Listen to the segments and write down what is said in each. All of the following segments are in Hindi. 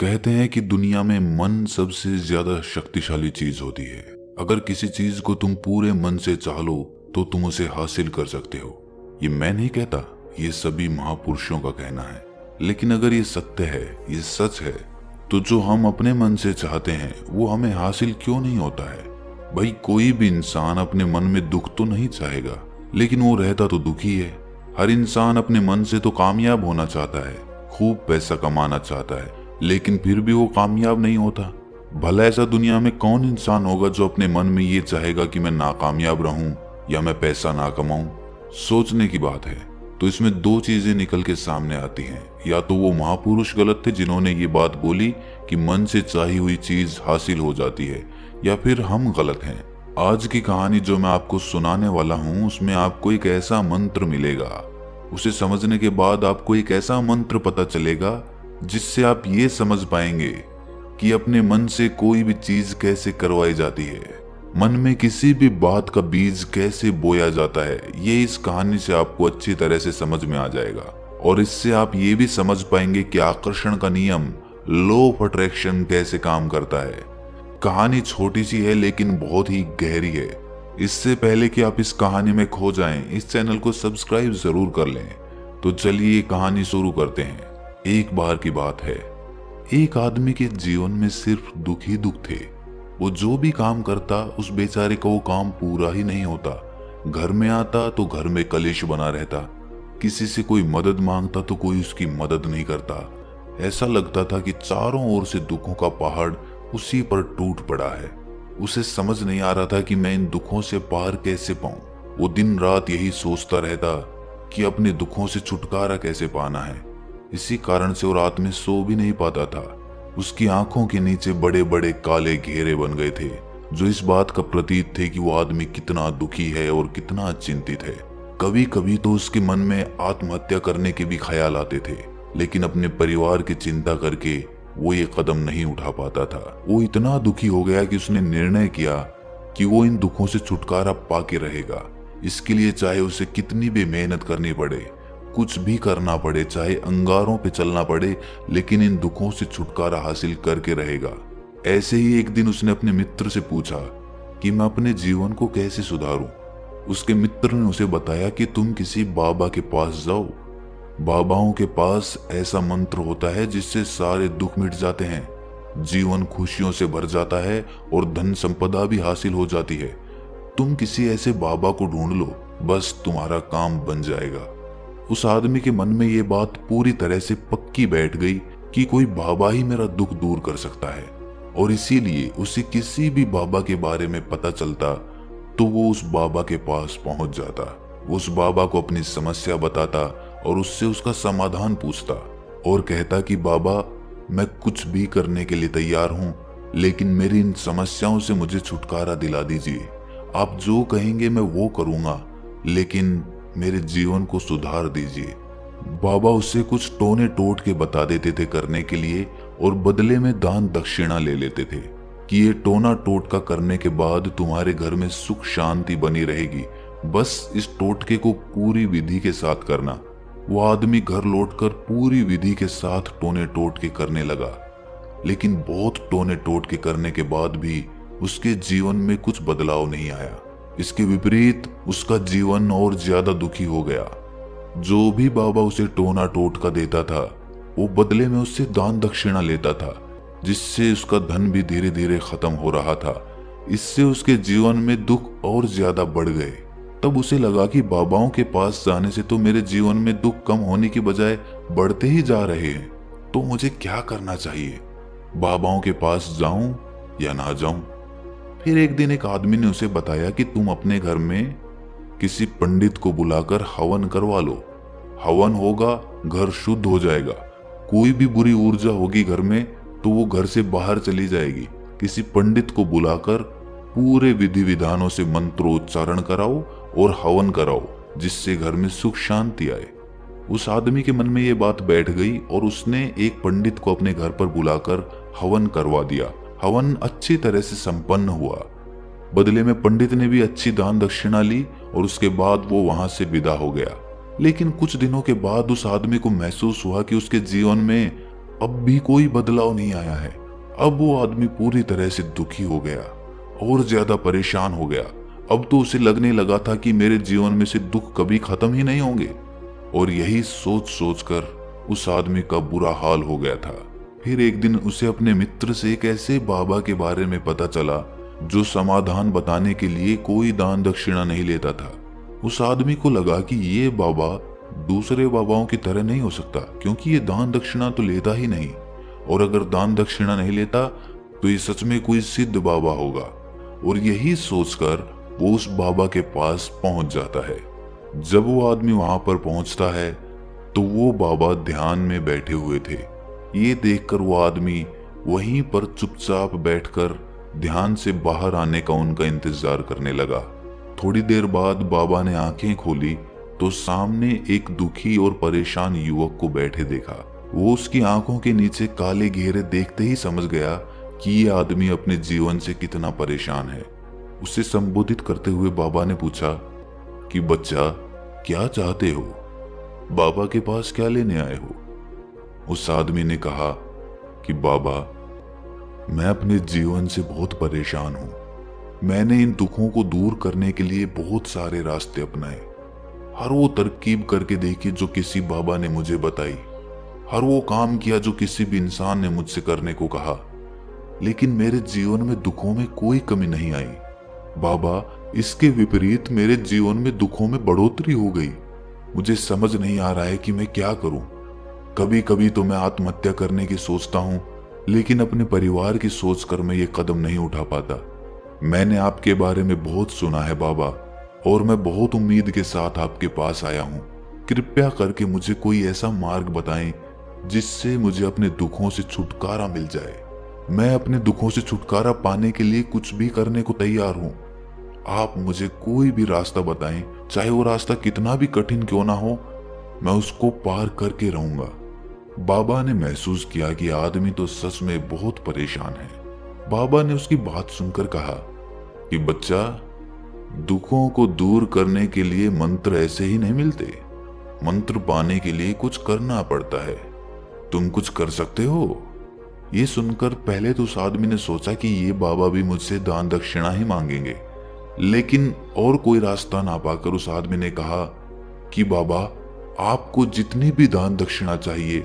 कहते हैं कि दुनिया में मन सबसे ज्यादा शक्तिशाली चीज होती है। अगर किसी चीज को तुम पूरे मन से चाह लो तो तुम उसे हासिल कर सकते हो। ये मैं नहीं कहता, ये सभी महापुरुषों का कहना है। लेकिन अगर ये सत्य है, ये सच है, तो जो हम अपने मन से चाहते हैं वो हमें हासिल क्यों नहीं होता है? भाई, कोई भी इंसान अपने मन में दुख तो नहीं चाहेगा, लेकिन वो रहता तो दुखी है। हर इंसान अपने मन से तो कामयाब होना चाहता है, खूब पैसा कमाना चाहता है, लेकिन फिर भी वो कामयाब नहीं होता। भला ऐसा दुनिया में कौन इंसान होगा जो अपने मन में ये चाहेगा कि मैं नाकामयाब रहूं या मैं पैसा ना कमाऊं? सोचने की बात है। तो इसमें दो चीजें निकल के सामने आती हैं। या तो वो महापुरुष गलत थे जिन्होंने ये बात बोली कि मन से चाही हुई चीज हासिल हो जाती है, या फिर हम गलत हैं। आज की कहानी जो मैं आपको सुनाने वाला हूँ उसमें आपको एक ऐसा मंत्र मिलेगा। उसे समझने के बाद आपको एक ऐसा मंत्र पता चलेगा जिससे आप ये समझ पाएंगे कि अपने मन से कोई भी चीज कैसे करवाई जाती है, मन में किसी भी बात का बीज कैसे बोया जाता है। ये इस कहानी से आपको अच्छी तरह से समझ में आ जाएगा, और इससे आप ये भी समझ पाएंगे कि आकर्षण का नियम, लॉ ऑफ अट्रैक्शन कैसे काम करता है। कहानी छोटी सी है लेकिन बहुत ही गहरी है। इससे पहले कि आप इस कहानी में खो जाएं, इस चैनल को सब्सक्राइब जरूर कर लें। तो चलिए कहानी शुरू करते हैं। एक बार की बात है, एक आदमी के जीवन में सिर्फ दुख ही दुख थे। वो जो भी काम करता उस बेचारे का वो काम पूरा ही नहीं होता। घर में आता तो घर में कलेश बना रहता, किसी से कोई मदद मांगता तो कोई उसकी मदद नहीं करता। ऐसा लगता था कि चारों ओर से दुखों का पहाड़ उसी पर टूट पड़ा है। उसे समझ नहीं आ रहा था कि मैं इन दुखों से पार कैसे पाऊं। वो दिन रात यही सोचता रहता कि अपने दुखों से छुटकारा कैसे पाना है। इसी कारण से वो रात में सो भी नहीं पाता था। उसकी आंखों के नीचे बड़े बड़े काले घेरे बन गए थे, जो इस बात का प्रतीक थे कि वो आदमी कितना दुखी है और कितना चिंतित है। कभी कभी तो उसके मन में आत्महत्या करने के भी ख्याल आते थे, लेकिन अपने परिवार की चिंता करके वो ये कदम नहीं उठा पाता था। वो इतना दुखी हो गया कि उसने निर्णय किया कि वो इन दुखों से छुटकारा पाके रहेगा। इसके लिए चाहे उसे कितनी भी मेहनत करनी पड़े, कुछ भी करना पड़े, चाहे अंगारों पे चलना पड़े, लेकिन इन दुखों से छुटकारा हासिल करके रहेगा। ऐसे ही एक दिन उसने अपने मित्र से पूछा कि मैं अपने जीवन को कैसे सुधारूं। उसके मित्र ने उसे बताया कि तुम किसी बाबा के पास जाओ। बाबाओं के पास ऐसा मंत्र होता है जिससे सारे दुख मिट जाते हैं, जीवन खुशियों से भर जाता है और धन संपदा भी हासिल हो जाती है। तुम किसी ऐसे बाबा को ढूंढ लो, बस तुम्हारा काम बन जाएगा। उस आदमी के मन में ये बात पूरी तरह से पक्की बैठ गई कि कोई बाबा ही मेरा दुख दूर कर सकता है, और इसीलिए उसे किसी भी बाबा के बारे में पता चलता तो वो उस बाबा के पास पहुंच जाता। वो उस बाबा को अपनी समस्या बताता और उससे उसका समाधान पूछता और कहता कि बाबा, मैं कुछ भी करने के लिए तैयार हूं, लेकिन मेरी इन समस्याओं से मुझे छुटकारा दिला दीजिए। आप जो कहेंगे मैं वो करूंगा, लेकिन मेरे जीवन को सुधार दीजिए। बाबा उससे कुछ टोने टोट के बता देते थे करने के लिए, और बदले में दान दक्षिणा ले लेते थे कि ये टोना टोटका करने के बाद तुम्हारे घर में सुख शांति बनी रहेगी, बस इस टोटके को पूरी विधि के साथ करना। वो आदमी घर लौटकर पूरी विधि के साथ टोने टोटके करने लगा, लेकिन बहुत टोने टोटके करने के बाद भी उसके जीवन में कुछ बदलाव नहीं आया। इसके विपरीत उसका जीवन और ज्यादा दुखी हो गया। जो भी बाबा उसे टोना टोटका देता था वो बदले में उससे दान दक्षिणा लेता था, जिससे उसका धन भी धीरे धीरे खत्म हो रहा था। इससे उसके जीवन में दुख और ज्यादा बढ़ गए। तब उसे लगा कि बाबाओं के पास जाने से तो मेरे जीवन में दुख कम होने की बजाय बढ़ते ही जा रहे हैं, तो मुझे क्या करना चाहिए? बाबाओं के पास जाऊं या ना जाऊं? फिर एक दिन एक आदमी ने उसे बताया कि तुम अपने घर में किसी पंडित को बुलाकर हवन करवा लो। हवन होगा, घर शुद्ध हो जाएगा। कोई भी बुरी ऊर्जा होगी घर में तो वो घर से बाहर चली जाएगी। किसी पंडित को बुलाकर पूरे विधि विधानों से मंत्रोच्चारण कराओ और हवन कराओ, जिससे घर में सुख शांति आए। उस आदमी के मन में ये बात बैठ गई और उसने एक पंडित को अपने घर पर बुलाकर हवन करवा दिया। हवन अच्छी तरह से संपन्न हुआ। बदले में पंडित ने भी अच्छी दान दक्षिणा ली और उसके बाद वो वहां से विदा हो गया। लेकिन कुछ दिनों के बाद उस आदमी को महसूस हुआ कि उसके जीवन में अब भी कोई बदलाव नहीं आया है। अब वो आदमी पूरी तरह से दुखी हो गया और ज्यादा परेशान हो गया। अब तो उसे लगने लगा था कि मेरे जीवन में से दुख कभी खत्म ही नहीं होंगे। और यही सोच सोच कर उस आदमी का बुरा हाल हो गया था। फिर एक दिन उसे अपने मित्र से एक ऐसे बाबा के बारे में पता चला जो समाधान बताने के लिए कोई दान दक्षिणा नहीं लेता था। उस आदमी को लगा कि ये बाबा दूसरे बाबाओं की तरह नहीं हो सकता, क्योंकि ये दान दक्षिणा तो लेता ही नहीं, और अगर दान दक्षिणा नहीं लेता तो ये सच में कोई सिद्ध बाबा होगा। और यही सोचकर वो उस बाबा के पास पहुंच जाता है। जब वो आदमी वहां पर पहुंचता है तो वो बाबा ध्यान में बैठे हुए थे। ये देखकर वो आदमी वहीं पर चुपचाप बैठकर ध्यान से बाहर आने का उनका इंतजार करने लगा। थोड़ी देर बाद बाबा ने आंखें खोली तो सामने एक दुखी और परेशान युवक को बैठे देखा। वो उसकी आंखों के नीचे काले घेरे देखते ही समझ गया कि ये आदमी अपने जीवन से कितना परेशान है। उसे संबोधित करते हुए बाबा ने पूछा कि बच्चा, क्या चाहते हो? बाबा के पास क्या लेने आए हो? उस आदमी ने कहा कि बाबा, मैं अपने जीवन से बहुत परेशान हूं। मैंने इन दुखों को दूर करने के लिए बहुत सारे रास्ते अपनाए। हर वो तरकीब करके देखी जो किसी बाबा ने मुझे बताई, हर वो काम किया जो किसी भी इंसान ने मुझसे करने को कहा, लेकिन मेरे जीवन में दुखों में कोई कमी नहीं आई। बाबा, इसके विपरीत मेरे जीवन में दुखों में बढ़ोतरी हो गई। मुझे समझ नहीं आ रहा है कि मैं क्या करूं। कभी कभी तो मैं आत्महत्या करने की सोचता हूं, लेकिन अपने परिवार की सोचकर मैं ये कदम नहीं उठा पाता। मैंने आपके बारे में बहुत सुना है बाबा, और मैं बहुत उम्मीद के साथ आपके पास आया हूं। कृपया करके मुझे कोई ऐसा मार्ग बताएं जिससे मुझे अपने दुखों से छुटकारा मिल जाए। मैं अपने दुखों से छुटकारा पाने के लिए कुछ भी करने को तैयार हूं। आप मुझे कोई भी रास्ता बताएं, चाहे वो रास्ता कितना भी कठिन क्यों ना हो, मैं उसको पार करके रहूंगा। बाबा ने महसूस किया कि आदमी तो सच में बहुत परेशान है। बाबा ने उसकी बात सुनकर कहा कि बच्चा, दुखों को दूर करने के लिए मंत्र ऐसे ही नहीं मिलते। मंत्र पाने के लिए कुछ करना पड़ता है। तुम कुछ कर सकते हो। ये सुनकर पहले तो उस आदमी ने सोचा कि ये बाबा भी मुझसे दान दक्षिणा ही मांगेंगे, लेकिन और कोई रास्ता ना पाकर उस आदमी ने कहा कि बाबा, आपको जितनी भी दान दक्षिणा चाहिए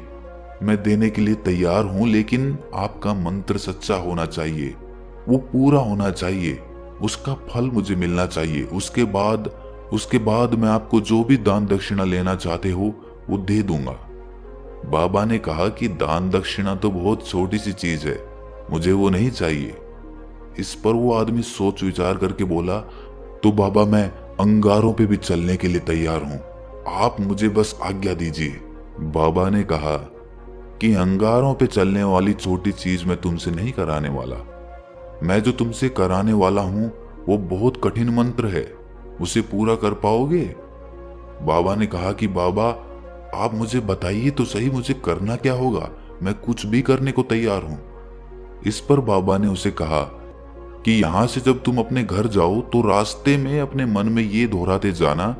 मैं देने के लिए तैयार हूं, लेकिन आपका मंत्र सच्चा होना चाहिए, वो पूरा होना चाहिए, उसका फल मुझे मिलना चाहिए। उसके बाद मैं आपको जो भी दान दक्षिणा लेना चाहते हो वो दे दूंगा। बाबा ने कहा कि दान दक्षिणा तो बहुत छोटी सी चीज है, मुझे वो नहीं चाहिए। इस पर वो आदमी सोच विचार करके बोला, तो बाबा, मैं अंगारों पे भी चलने के लिए तैयार हूं, आप मुझे बस आज्ञा दीजिए। बाबा ने कहा कि अंगारों पे चलने वाली छोटी चीज मैं तुमसे नहीं कराने वाला। मैं जो तुमसे कराने वाला हूं वो बहुत कठिन मंत्र है, उसे पूरा कर पाओगे? बाबा ने कहा कि बाबा, आप मुझे बताइए तो सही, मुझे करना क्या होगा, मैं कुछ भी करने को तैयार हूं। इस पर बाबा ने उसे कहा कि यहां से जब तुम अपने घर जाओ तो रास्ते में अपने मन में ये दोहराते जाना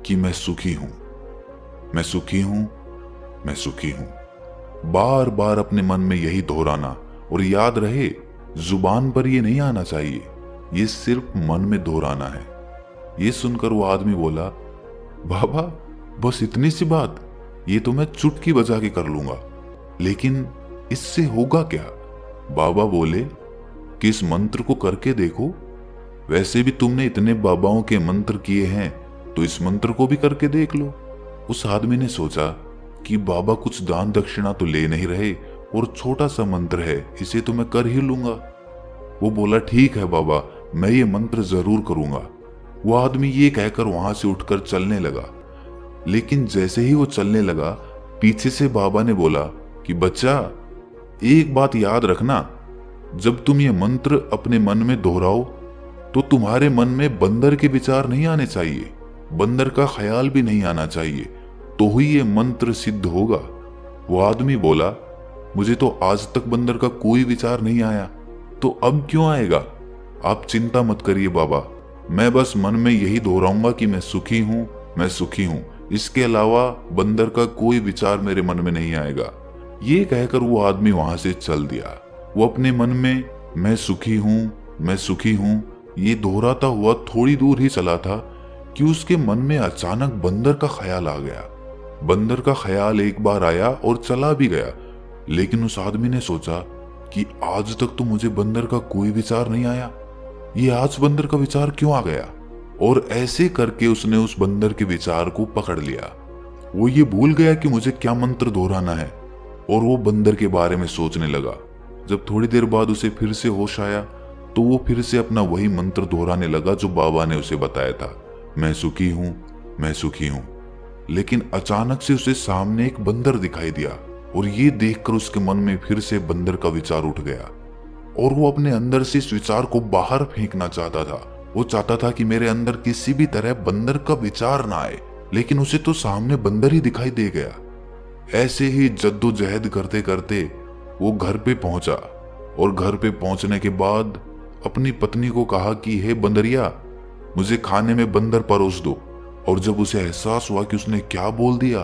कि मैं सुखी हूं, मैं सुखी हूं, मैं सुखी हूं। बार बार अपने मन में यही दोहराना, और याद रहे, जुबान पर ये नहीं आना चाहिए, ये सिर्फ मन में दोहराना है। ये सुनकर वो आदमी बोला, बाबा, बस इतनी सी बात, ये तो मैं चुटकी बजा के कर लूंगा, लेकिन इससे होगा क्या? बाबा बोले कि इस मंत्र को करके देखो, वैसे भी तुमने इतने बाबाओं के मंत्र किए हैं, तो इस मंत्र को भी करके देख लो। उस आदमी ने सोचा कि बाबा कुछ दान दक्षिणा तो ले नहीं रहे, और छोटा सा मंत्र है, इसे तो मैं कर ही लूंगा। वो बोला, ठीक है बाबा, मैं ये मंत्र जरूर करूंगा। वो आदमी ये कहकर वहां से उठकर चलने लगा, लेकिन जैसे ही वो चलने लगा, पीछे से बाबा ने बोला कि बच्चा, एक बात याद रखना, जब तुम ये मंत्र अपने मन में दोहराओ तो तुम्हारे मन में बंदर के विचार नहीं आने चाहिए, बंदर का ख्याल भी नहीं आना चाहिए, तो ही ये मंत्र सिद्ध होगा। वो आदमी बोला, मुझे तो आज तक बंदर का कोई विचार नहीं आया, तो अब क्यों आएगा? आप चिंता मत करिए बाबा, मैं बस मन में यही दोहराऊंगा कि मैं सुखी हूं, मैं सुखी हूं। इसके अलावा बंदर का कोई विचार मेरे मन में नहीं आएगा। ये कहकर वो आदमी वहां से चल दिया। वो अपने मन में मैं सुखी हूं, मैं सुखी हूं, ये दोहराता हुआ थोड़ी दूर ही चला था कि उसके मन में अचानक बंदर का ख्याल आ गया। बंदर का ख्याल एक बार आया और चला भी गया, लेकिन उस आदमी ने सोचा कि आज तक तो मुझे बंदर का कोई विचार नहीं आया, ये आज बंदर का विचार क्यों आ गया। और ऐसे करके उसने उस बंदर के विचार को पकड़ लिया। वो ये भूल गया कि मुझे क्या मंत्र दोहराना है और वो बंदर के बारे में सोचने लगा। जब थोड़ी देर बाद उसे फिर से होश आया तो वो फिर से अपना वही मंत्र दोहराने लगा जो बाबा ने उसे बताया था, मैं सुखी हूं, मैं सुखी हूं। लेकिन अचानक से उसे सामने एक बंदर दिखाई दिया और ये देखकर उसके मन में फिर से बंदर का विचार उठ गया और वो अपने अंदर से इस विचार को बाहर फेंकना चाहता था। वो चाहता था कि मेरे अंदर किसी भी तरह बंदर का विचार ना आए, लेकिन उसे तो सामने बंदर ही दिखाई दे गया। ऐसे ही जद्दोजहद करते करते वो घर पे पहुंचा और घर पे पहुंचने के बाद अपनी पत्नी को कहा कि हे बंदरिया, मुझे खाने में बंदर परोस दो। और जब उसे एहसास हुआ कि उसने क्या बोल दिया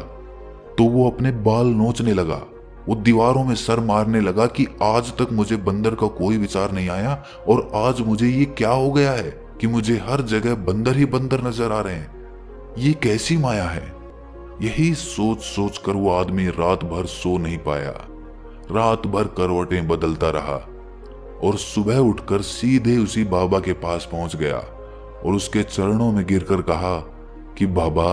तो वो अपने बाल नोचने लगा। वो दीवारों में सर मारने लगा कि आज तक मुझे बंदर का कोई विचार नहीं आया और आज मुझे ये क्या हो गया है कि मुझे हर जगह बंदर ही बंदर नजर आ रहे हैं, ये कैसी माया है। यही सोच सोच कर वो आदमी रात भर सो नहीं पाया। रात भर करवटें बदलता रहा और सुबह उठकर सीधे उसी बाबा के पास पहुंच गया और उसके चरणों में गिरकर कहा कि बाबा,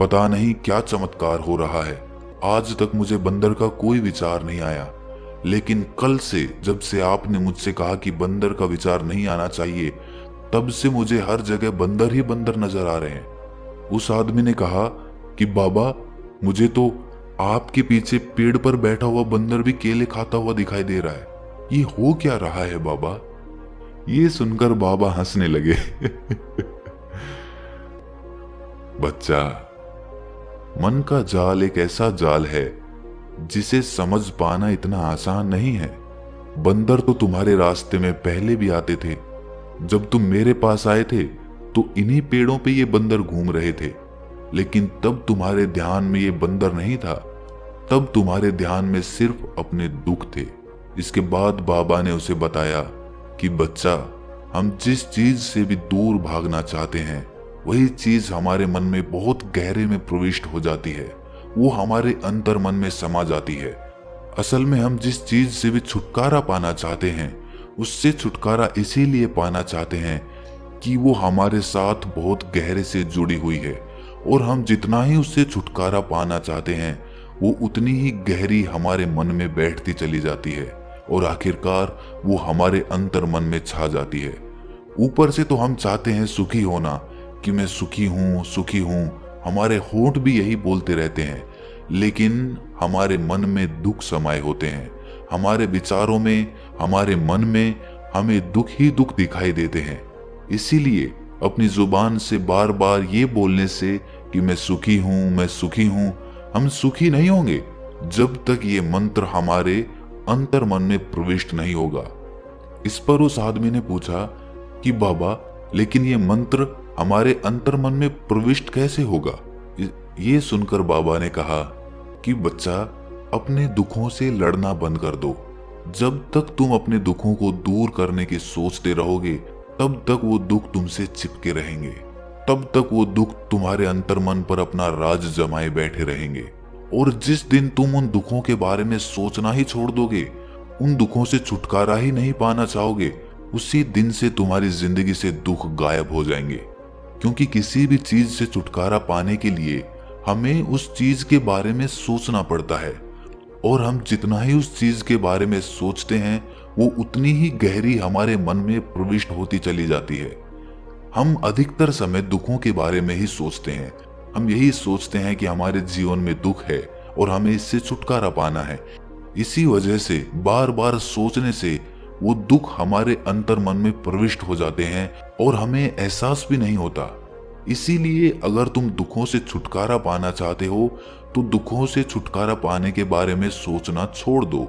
पता नहीं क्या चमत्कार हो रहा है, आज तक मुझे बंदर का कोई विचार नहीं आया, लेकिन कल से जब से आपने मुझसे कहा कि बंदर का विचार नहीं आना चाहिए, तब से मुझे हर जगह बंदर ही बंदर नजर आ रहे हैं। उस आदमी ने कहा कि बाबा, मुझे तो आपके पीछे पेड़ पर बैठा हुआ बंदर भी केले खाता हुआ दिखाई दे रहा है, ये हो क्या रहा है बाबा। ये सुनकर बाबा हंसने लगे। बच्चा, मन का जाल एक ऐसा जाल है जिसे समझ पाना इतना आसान नहीं है। बंदर तो तुम्हारे रास्ते में पहले भी आते थे। जब तुम मेरे पास आए थे तो इन्हीं पेड़ों पे ये बंदर घूम रहे थे, लेकिन तब तुम्हारे ध्यान में ये बंदर नहीं था, तब तुम्हारे ध्यान में सिर्फ अपने दुख थे। इसके बाद बाबा ने उसे बताया कि बच्चा, हम जिस चीज से भी दूर भागना चाहते हैं वही चीज हमारे मन में बहुत गहरे में प्रविष्ट हो जाती है, वो हमारे अंतर मन में समा जाती है। असल में हम जिस चीज से भी छुटकारा पाना चाहते हैं उससे छुटकारा इसीलिए पाना चाहते हैं कि वो हमारे साथ बहुत गहरे से जुड़ी हुई है, और हम जितना ही उससे छुटकारा पाना चाहते हैं वो उतनी ही गहरी हमारे मन में बैठती चली जाती है और आखिरकार वो हमारे अंतर मन में छा जाती है। ऊपर से तो हम चाहते हैं सुखी होना कि मैं सुखी हूं, सुखी हूं, हमारे होंठ भी यही बोलते रहते हैं, लेकिन हमारे मन में दुख समाये होते हैं। हमारे विचारों में, हमारे मन में हमें दुख ही दुख दिखाई देते हैं। इसीलिए अपनी जुबान से बार बार ये बोलने से कि मैं सुखी हूं, मैं सुखी हूं, हम सुखी नहीं होंगे जब तक ये मंत्र हमारे अंतर मन में प्रविष्ट नहीं होगा। इस पर उस आदमी ने पूछा कि बाबा, लेकिन ये मंत्र हमारे अंतर मन में प्रविष्ट कैसे होगा। ये सुनकर बाबा ने कहा कि बच्चा, अपने दुखों से लड़ना बंद कर दो। जब तक तुम अपने दुखों को दूर करने की सोचते रहोगे तब तक वो दुख तुमसे चिपके रहेंगे, तब तक वो दुख तुम्हारे अंतर्मन पर अपना राज जमाए बैठे रहेंगे। और जिस दिन तुम उन दुखों के बारे में सोचना ही छोड़ दोगे, उन दुखों से छुटकारा ही नहीं पाना चाहोगे, उसी दिन से तुम्हारी जिंदगी से दुख गायब हो जाएंगे। क्योंकि किसी भी चीज से छुटकारा पाने के लिए हमें उस चीज के बारे में सोचना पड़ता है, और हम जितना ही उस चीज के बारे में सोचते हैं वो उतनी ही गहरी हमारे मन में प्रविष्ट होती चली जाती है। हम अधिकतर समय दुखों के बारे में ही सोचते हैं। हम यही सोचते हैं कि हमारे जीवन में दुख है और हमें इससे छुटकारा पाना है। इसी वजह से बार बार सोचने से वो दुख हमारे अंतर मन में प्रविष्ट हो जाते हैं और हमें एहसास भी नहीं होता। इसीलिए अगर तुम दुखों से छुटकारा पाना चाहते हो तो दुखों से छुटकारा पाने के बारे में सोचना छोड़ दो,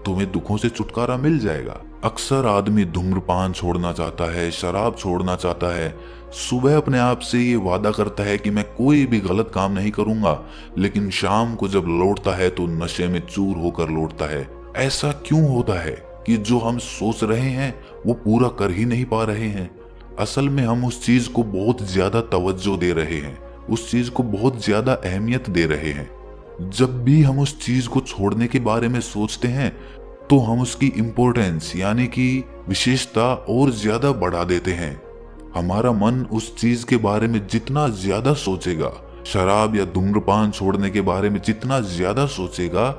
तुम्हें दुखों से छुटकारा मिल जाएगा। अक्सर आदमी धूम्रपान छोड़ना चाहता है, शराब छोड़ना चाहता है, सुबह अपने आप से ये वादा करता है कि मैं कोई भी गलत काम नहीं करूंगा, लेकिन शाम को जब लौटता है तो नशे में चूर होकर लौटता है। ऐसा क्यों होता है कि जो हम सोच रहे हैं वो पूरा कर ही नहीं पा रहे हैं? असल में हम उस चीज को बहुत ज्यादा तवज्जो दे रहे हैं, उस चीज को बहुत ज्यादा अहमियत दे रहे हैं। जब भी हम उस चीज को छोड़ने के बारे में सोचते हैं तो हम उसकी इम्पोर्टेंस यानी कि विशेषता और ज्यादा बढ़ा देते हैं। हमारा मन उस चीज के बारे में जितना ज्यादा सोचेगा, शराब या धूम्रपान छोड़ने के बारे में जितना ज्यादा सोचेगा,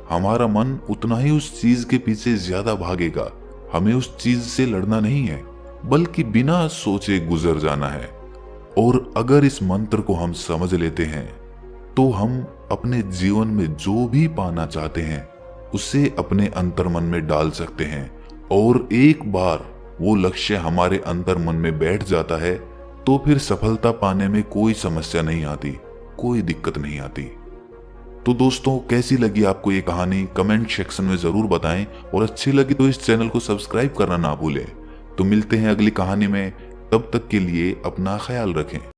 हमारा मन उतना ही उस चीज के पीछे ज्यादा भागेगा। हमें उस चीज से लड़ना नहीं है, बल्कि बिना सोचे गुजर जाना है। और अगर इस मंत्र को हम समझ लेते हैं तो हम अपने जीवन में जो भी पाना चाहते हैं उसे अपने अंतर्मन में डाल सकते हैं। और एक बार वो लक्ष्य हमारे अंतर्मन में बैठ जाता है तो फिर सफलता पाने में कोई समस्या नहीं आती, कोई दिक्कत नहीं आती। तो दोस्तों, कैसी लगी आपको ये कहानी कमेंट सेक्शन में जरूर बताएं, और अच्छी लगी तो इस चैनल को सब्सक्राइब करना ना भूलें। तो मिलते हैं अगली कहानी में, तब तक के लिए अपना ख्याल रखें।